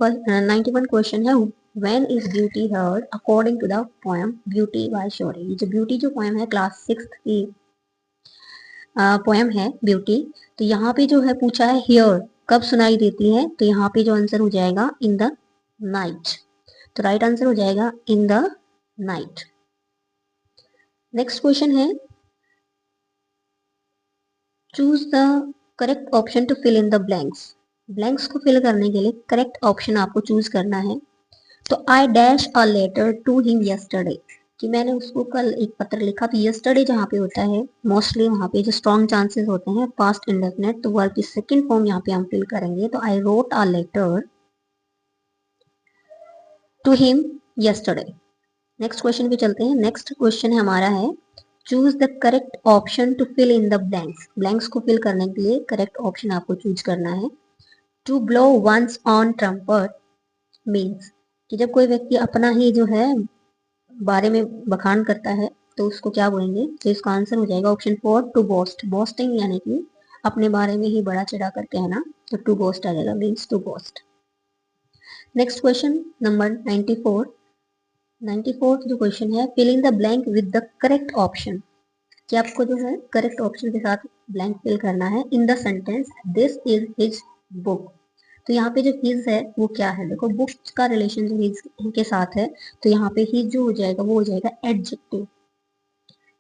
91 question है, when is beauty heard according to the poem beauty by Shaurya. ये जो beauty जो पोएम है क्लास 6 की पोएम है ब्यूटी। तो यहाँ पे जो है पूछा है हियर कब सुनाई देती है, तो यहाँ पे जो आंसर हो जाएगा इन द नाइट। तो राइट आंसर हो जाएगा in the night. Next question है, choose the correct option to fill in the blanks. Blanks को फिल करने के लिए करेक्ट ऑप्शन आपको चूज करना है। तो I dash a letter to him yesterday, कि मैंने उसको कल एक पत्र लिखा। तो यस्टरडे जहाँ पे होता है मोस्टली वहाँ पे जो स्ट्रॉन्ग चांसेस होते हैं पास्ट इंडेफिनिट, तो वर्ब की सेकंड फॉर्म यहाँ पे हम फिल करेंगे। तो I wrote a letter to him yesterday. Next question पे चलते हैं। नेक्स्ट क्वेश्चन हमारा है, choose the correct option to fill in the blanks. Blanks को फिल करने के लिए करेक्ट ऑप्शन आपको चूज करना है। To blow one's on trumpet means, कि जब कोई व्यक्ति अपना ही जो है बारे में बखान करता है तो उसको क्या बोलेंगे। तो इसका आंसर हो जाएगा ऑप्शन 4 टू बोस्ट। बोस्टिंग यानी कि अपने बारे में ही बड़ा चढ़ा कर कहना, तो टू बोस्ट आ जाएगा, means to boast. Next question number 94। 94 जो क्वेश्चन है, fill in the blank with the correct option, कि आपको जो है करेक्ट ऑप्शन के साथ ब्लैंक फिल करना है। In the sentence this is his book, तो यहाँ पे जो हिज है वो क्या है, देखो बुक का रिलेशन जो हिज के साथ है, तो यहाँ पे हिज जो हो जाएगा वो हो जाएगा एडजेक्टिव।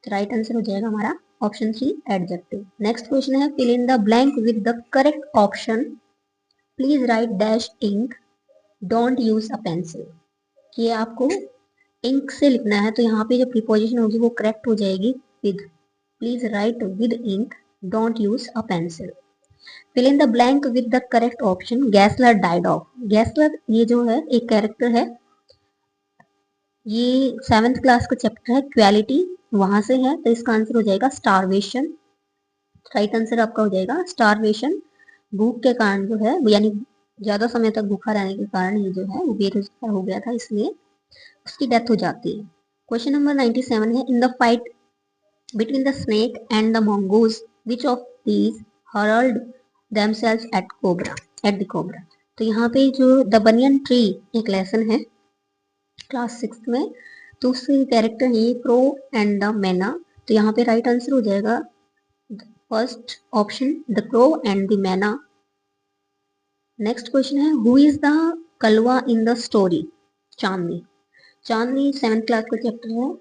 तो राइट आंसर हो जाएगा हमारा ऑप्शन 3 एडजेक्टिव। नेक्स्ट क्वेश्चन है, fill in the blank with the correct option, please write dash ink don't use a pencil, कि आपको इंक से लिखना है। तो यहाँ पे जो प्रीपोजिशन होगी वो करेक्ट हो जाएगी with. Please write with ink don't use a pencil. Fill in the blank with the correct option, Gessler died of. Gessler ये जो है एक कैरेक्टर है, ये 7th क्लास का चैप्टर है क्वालिटी, वहां से है। तो इसका आंसर हो जाएगा स्टारवेशन। राइट आंसर आपका हो जाएगा स्टारवेशन। भूख के कारण जो है यानी ज्यादा समय तक भूखा रहने के कारण ही जो है वो बेरोजगार हो गया था, इसलिए उसकी डेथ हो जाती है। क्वेश्चन नंबर 97 है, in the fight between the snake and the mongoose which of these hurled themselves at the cobra। तो यहाँ पे जो द बनियन ट्री एक लेसन है क्लास 6 में, तो उसके कैरेक्टर है प्रो एंड द मैना। तो यहाँ पे राइट आंसर हो जाएगा first option the crow and the मैना। नेक्स्ट क्वेश्चन है, who is the Kalwa in the story. Chandni. Chandni 7th class का चैप्टर है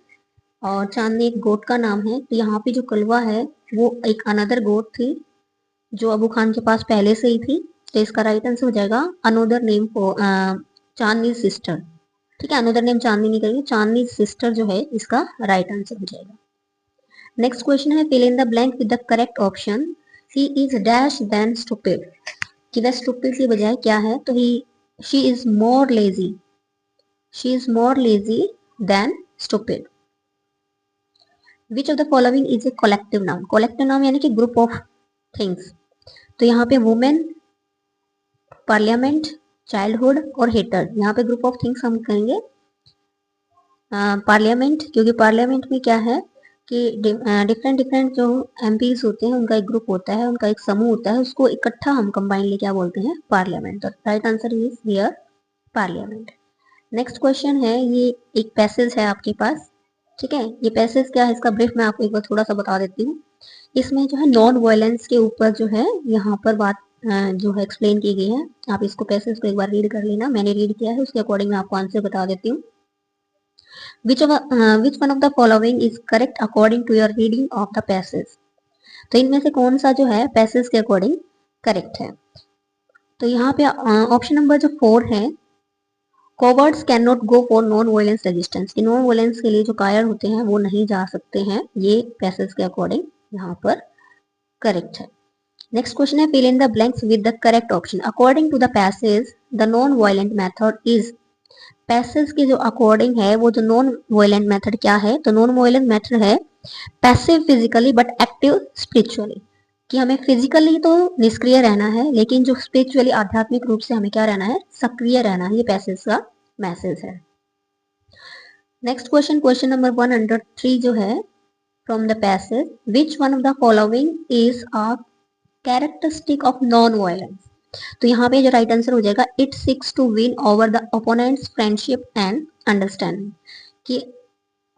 और चांदनी एक गोट का नाम है। तो यहाँ पे जो कलवा है वो एक अनदर गोट थी जो अबू खान के पास पहले से ही थी। तो इसका राइट आंसर हो जाएगा another name for Chandni sister. ठीक है, अनदर नेम चांदनी नहीं करेंगे, चांदनी सिस्टर जो है इसका राइट आंसर हो जाएगा। नेक्स्ट क्वेश्चन है, fill in the blank with the correct option, he is dash than stupid, कि वह स्टूपिड की बजाय क्या है। तो he she is more lazy, she is more lazy than stupid. Which of the following is a collective noun. Collective noun यानी कि group of things. तो यहाँ पे वुमेन, पार्लियामेंट, चाइल्डहुड और हेटर, यहाँ पे ग्रुप ऑफ थिंग्स हम कहेंगे पार्लियामेंट, क्योंकि पार्लियामेंट में क्या है कि डिफरेंट डिफरेंट जो एमपीज होते हैं उनका एक ग्रुप होता है, उनका एक समूह होता है, उसको इकट्ठा हम कंबाइनली क्या बोलते हैं, पार्लियामेंट। तो right answer is here parliament. Next question है, ये एक पैसेज है आपके पास। ठीक है, ये पैसेज क्या है इसका ब्रीफ मैं आपको एक बार थोड़ा सा बता देती हूँ। इसमें जो है नॉन वायलेंस के ऊपर जो है यहाँ पर बात जो है एक्सप्लेन की गई है। आप इसको पैसेज को एक बार रीड कर लेना, मैंने रीड किया है, उसके अकॉर्डिंग मैं आपको आंसर बता देती हूँ। which one of the following is correct according to your reading of the passage। तो इनमें से कौन सा जो है पैसेज के अकॉर्डिंग करेक्ट है। तो यहाँ पे ऑप्शन नंबर जो 4 है, cowards cannot go for non violence resistance, कि नॉन वायलेंस के लिए जो कायर होते हैं वो नहीं जा सकते हैं, ये पैसेज के अकॉर्डिंग यहाँ पर करेक्ट है। नेक्स्ट क्वेश्चन है, fill in the blanks with the correct option, according to the passage the non violent method is. Passage के जो अकॉर्डिंग है वो जो नॉन वायलेंट मेथड क्या है, तो नॉन वायलेंट मेथड है passive physically but active spiritually, कि हमें फिजिकली तो निष्क्रिय रहना है लेकिन जो स्पिरिचुअली आध्यात्मिक रूप से हमें क्या रहना है, सक्रिय रहना है। ये पैसेज का मैसेज है। नेक्स्ट क्वेश्चन, क्वेश्चन नंबर 103 जो है from the passage, which one of the following is a characteristic of non violence. तो यहाँ पे जो राइट आंसर हो जाएगा it seeks to win over the opponent's friendship and understanding, कि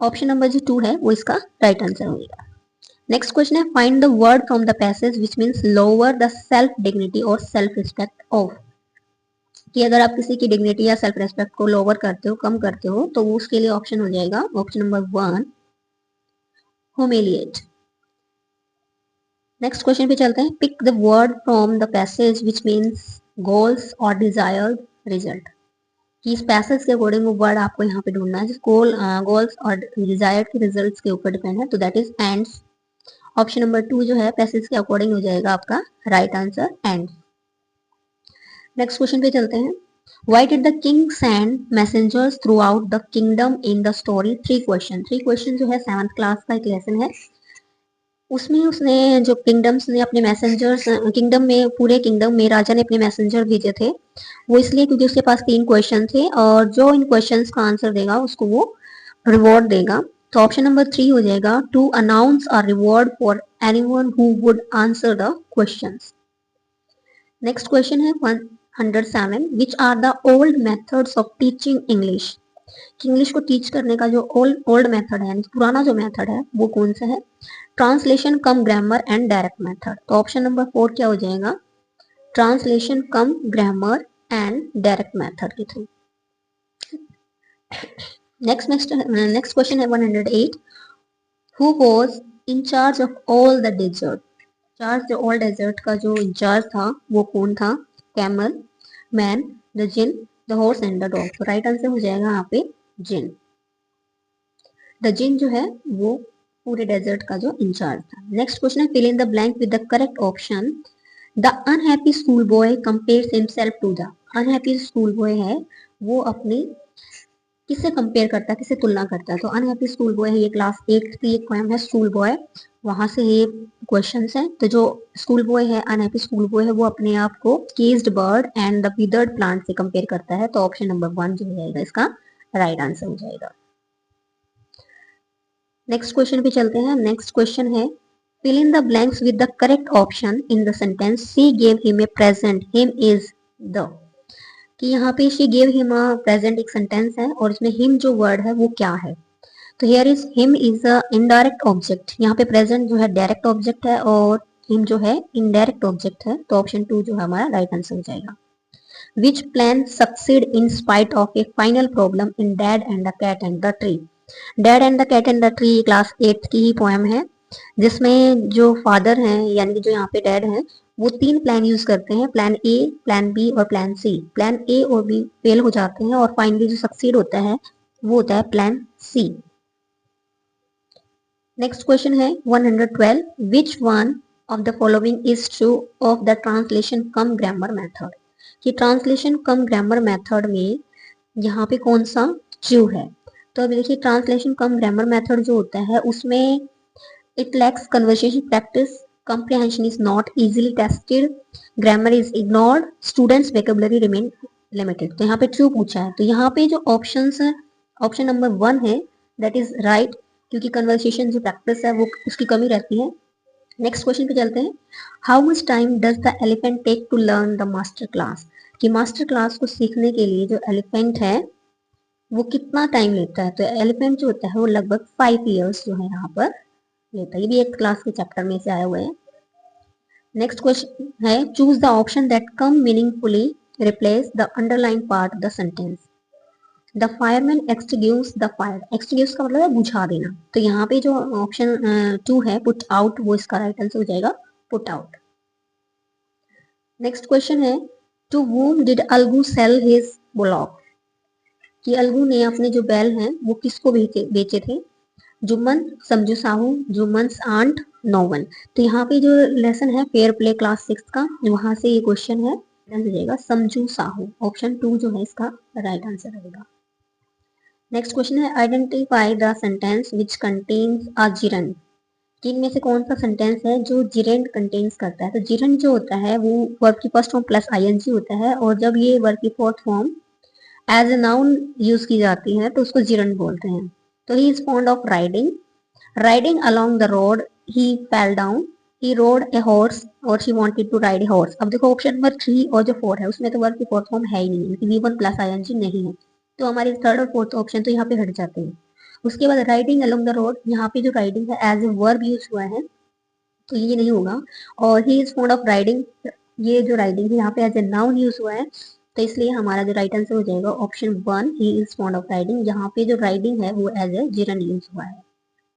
ऑप्शन नंबर जो 2 है वो इसका राइट आंसर होगा। नेक्स्ट क्वेश्चन है find the word from the passage which means lower the self dignity और सेल्फ रिस्पेक्ट ऑफ, कि अगर आप किसी की डिग्निटी या सेल्फ रेस्पेक्ट को लोअर करते हो, कम करते हो, तो वो उसके लिए ऑप्शन हो जाएगा option number 1 humiliate। Next question पे चलते हैं pick the word from the passage which means goals और डिजायर्ड रिजल्ट, कि इस पैसेज के अकॉर्डिंग वो वर्ड आपको यहाँ पे ढूंढना है गोल्स और डिजायर्ड के रिजल्ट्स के ऊपर डिपेंड है, तो that is ends. Option number 2 जो है पैसेज के अकॉर्डिंग हो जाएगा आपका right answer and. Next question पे चलते हैं why did the king send messengers through out the kingdom in the story, 3 question जो है 7th क्लास का एक लेसन है, उसमें उसने जो किंगडम्स ने अपने मैसेंजर्स किंगडम में पूरे किंगडम में राजा ने अपने मैसेंजर भेजे थे, वो इसलिए क्योंकि उसके पास 3 क्वेश्चन थे और जो इन क्वेश्चंस का आंसर देगा उसको वो रिवॉर्ड देगा, तो ऑप्शन नंबर 3 हो जाएगा to announce a reward for anyone who would answer the questions. Next question है 107 which are the old methods of teaching English, कि इंग्लिश को टीच करने का जो ओल्ड मेथड है, पुराना जो मेथड है वो कौन सा है, translation cum grammar and direct method, तो ऑप्शन नंबर 4 क्या हो जाएगा translation cum grammar and direct method के थ्रू। नेक्स्ट क्वेश्चन है 108 who was in charge of all the desert, charge जो ऑल डेजर्ट का जो इंचार्ज था वो कौन था, camel, man, the djinn, the horse and the dog, तो राइट आंसर हो जाएगा यहाँ पे जिन। द जिन जो है वो पूरे डेजर्ट का जो इंचार्ज था। नेक्स्ट क्वेश्चन है fill in the blank with the correct option, the unhappy school boy compares himself to the, unhappy school boy है वो अपनी किससे कंपेयर करता है, किससे तुलना करता है, तो अनहैप्पी स्कूल बॉय है, ये क्लास 8 की एक पोएम है स्कूल बॉय, वहां से ये क्वेश्चंस है, तो जो स्कूल बॉय है अनहैप्पी स्कूल बॉय है वो अपने आप को caged bird and the withered plant से कंपेयर करता है, तो ऑप्शन नंबर 1 जो हो जाएगा इसका राइट आंसर हो जाएगा। नेक्स्ट क्वेश्चन पे चलते हैं। नेक्स्ट क्वेश्चन है fill in the blanks with the correct option in the sentence she gave him a present him is the, कि यहाँ पे she gave him a present एक सेंटेंस है और इसमें him जो वर्ड है वो क्या है, तो here is him is a indirect object, यहाँ पे present जो है डायरेक्ट ऑब्जेक्ट है और him जो है इनडायरेक्ट ऑब्जेक्ट है, तो ऑप्शन 2 जो है हमारा राइट आंसर हो जाएगा। Which plan succeed in spite of a final problem in Dad and the Cat and the Tree, Dad and the Cat and the Tree class 8 की ही पोएम है जिसमें जो फादर हैं यानी कि जो यहाँ पे डैड हैं वो 3 प्लान यूज करते हैं, प्लान ए, प्लान बी और प्लान सी, प्लान ए और बी फेल हो जाते हैं और फाइनली जो सक्सीड होता है वो होता है प्लान सी। नेक्स्ट क्वेश्चन है 112 विच one of the following is true of the translation cum grammar method, कि ट्रांसलेशन कम ग्रामर मेथड में यहाँ पे कौन सा ट्रू है, तो अभी देखिए ट्रांसलेशन कम ग्रामर मेथड जो होता है उसमें it lacks conversation practice, comprehension is not easily tested, grammar is ignored, students vocabulary remain limited, तो यहाँ पे true पूछा है, तो यहाँ पे जो ऑप्शंस है ऑप्शन नंबर 1 है that is right, क्योंकि कन्वर्सेशन जो प्रैक्टिस है वो उसकी कमी रहती है। नेक्स्ट क्वेश्चन पे चलते हैं how much time does the elephant take to learn the master class, कि मास्टर क्लास को सीखने के लिए जो एलिफेंट है वो कितना टाइम लेता है, तो एलिफेंट जो होता है वो लगभग 5 ईयर्स जो है यहाँ पर लेता है, ये भी एक क्लास के चैप्टर में से आया हुआ है। नेक्स्ट क्वेश्चन है choose the option that come meaningfully replace the underline part of the sentence, the fireman extinguish the fire, extinguish का मतलब है बुझा देना, तो यहाँ पे जो ऑप्शन 2 है पुट आउट वो इसका राइट आंसर हो जाएगा पुट आउट। नेक्स्ट क्वेश्चन है to whom did Algu sell his bullock, कि अलगू ने अपने जो बैल हैं वो किसको बेचे थे, जुम्मन, समझू साहू, जुम्मन्स आंट, नो वन, तो यहाँ पे जो लेसन है फेयर प्ले क्लास 6 का वहां से ये क्वेश्चन है हो जाएगा समझू साहू, ऑप्शन 2 जो है इसका राइट आंसर रहेगा। नेक्स्ट क्वेश्चन है identify the sentence which contains a gerund, कि इनमें से कौन सा सेंटेंस है जो जिरेंड कंटेन्स करता है, तो जिरंड जो होता है वो वर्ब की फर्स्ट फॉर्म प्लस आईएनजी होता है और जब ये वर्ब की fourth form as a noun use की जाती है तो उसको जिरंड बोलते हैं। तो he is fond of riding, riding along the road he fell down, he rode a horse और she wanted to ride a horse. अब देखो ऑप्शन नंबर 3 और जो 4 है उसमें तो वर्ब की फोर्थ फॉर्म है ही नहीं, V1 प्लस आईएनजी नहीं है, तो हमारे थर्ड और फोर्थ ऑप्शन तो यहाँ पे हट जाते हैं। उसके बाद राइडिंग अलोंग द रोड, यहाँ पे जो राइडिंग है एज ए वर्ब यूज हुआ है, तो ये नहीं होगा। और ही इज फॉन्ड ऑफ राइडिंग, ये जो राइडिंग है यहाँ पे एज ए नाउन यूज हुआ है, तो इसलिए हमारा जो राइट आंसर हो जाएगा option 1, he is fond of riding. यहाँ पे जो राइडिंग है वो एज ए जिरन यूज हुआ है।